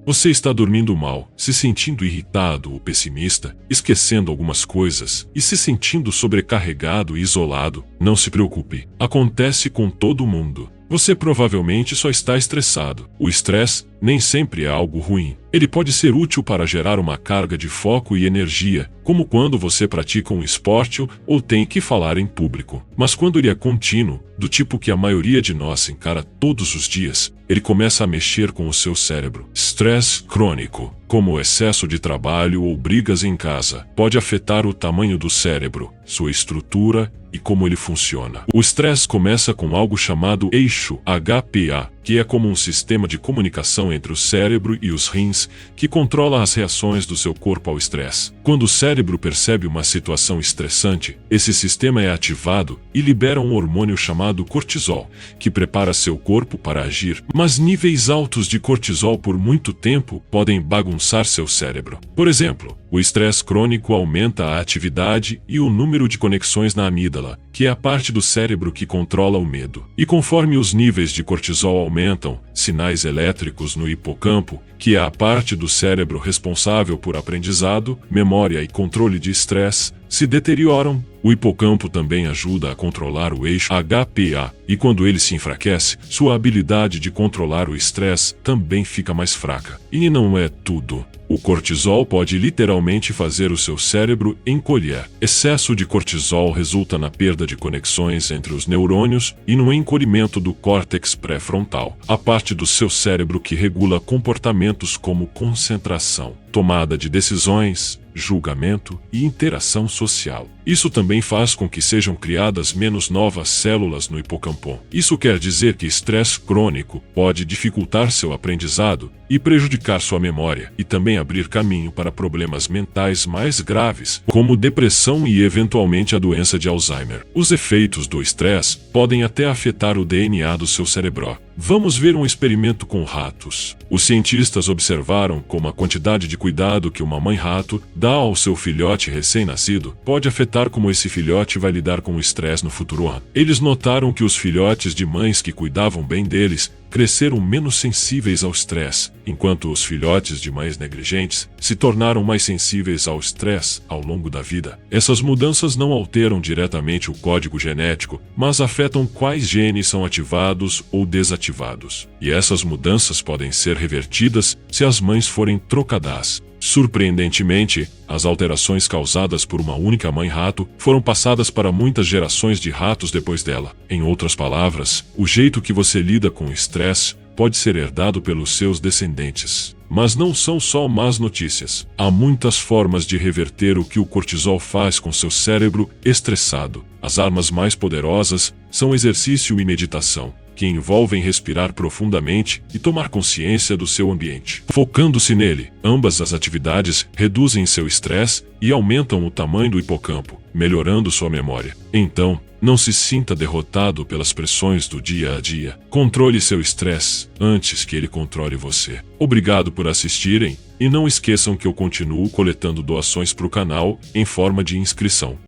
Você está dormindo mal, se sentindo irritado ou pessimista, esquecendo algumas coisas e se sentindo sobrecarregado e isolado. Não se preocupe, acontece com todo mundo. Você provavelmente só está estressado. O estresse nem sempre é algo ruim. Ele pode ser útil para gerar uma carga de foco e energia, como quando você pratica um esporte ou tem que falar em público. Mas quando ele é contínuo, do tipo que a maioria de nós encara todos os dias, ele começa a mexer com o seu cérebro. Estresse crônico, como o excesso de trabalho ou brigas em casa, pode afetar o tamanho do cérebro, sua estrutura e como ele funciona. O estresse começa com algo chamado eixo HPA, que é como um sistema de comunicação entre o cérebro e os rins que controla as reações do seu corpo ao estresse. Quando o cérebro percebe uma situação estressante, esse sistema é ativado e libera um hormônio chamado cortisol, que prepara seu corpo para agir. Mas níveis altos de cortisol por muito tempo podem bagunçar seu cérebro. Por exemplo, o estresse crônico aumenta a atividade e o número de conexões na amígdala, que é a parte do cérebro que controla o medo. E conforme os níveis de cortisol aumentam, sinais elétricos no hipocampo, que é a parte do cérebro responsável por aprendizado, memória e controle de estresse, se deterioram. O hipocampo também ajuda a controlar o eixo HPA, e quando ele se enfraquece, sua habilidade de controlar o estresse também fica mais fraca. E não é tudo. O cortisol pode literalmente fazer o seu cérebro encolher. Excesso de cortisol resulta na perda de conexões entre os neurônios e no encolhimento do córtex pré-frontal, a parte do seu cérebro que regula comportamentos como concentração, tomada de decisões, julgamento e interação social. Isso também faz com que sejam criadas menos novas células no hipocampo. Isso quer dizer que estresse crônico pode dificultar seu aprendizado e prejudicar sua memória, e também abrir caminho para problemas mentais mais graves, como depressão e eventualmente a doença de Alzheimer. Os efeitos do estresse podem até afetar o DNA do seu cérebro. Vamos ver um experimento com ratos. Os cientistas observaram como a quantidade de cuidado que uma mãe rato dá ao seu filhote recém-nascido pode afetar como esse filhote vai lidar com o estresse no futuro. Eles notaram que os filhotes de mães que cuidavam bem deles cresceram menos sensíveis ao estresse, enquanto os filhotes de mães negligentes se tornaram mais sensíveis ao estresse ao longo da vida. Essas mudanças não alteram diretamente o código genético, mas afetam quais genes são ativados ou desativados. E essas mudanças podem ser revertidas se as mães forem trocadas. Surpreendentemente, as alterações causadas por uma única mãe rato foram passadas para muitas gerações de ratos depois dela. Em outras palavras, o jeito que você lida com o estresse pode ser herdado pelos seus descendentes. Mas não são só más notícias. Há muitas formas de reverter o que o cortisol faz com seu cérebro estressado. As armas mais poderosas são exercício e meditação, que envolvem respirar profundamente e tomar consciência do seu ambiente. Focando-se nele, ambas as atividades reduzem seu estresse e aumentam o tamanho do hipocampo, melhorando sua memória. Então, não se sinta derrotado pelas pressões do dia a dia. Controle seu estresse antes que ele controle você. Obrigado por assistirem e não esqueçam que eu continuo coletando doações para o canal em forma de inscrição.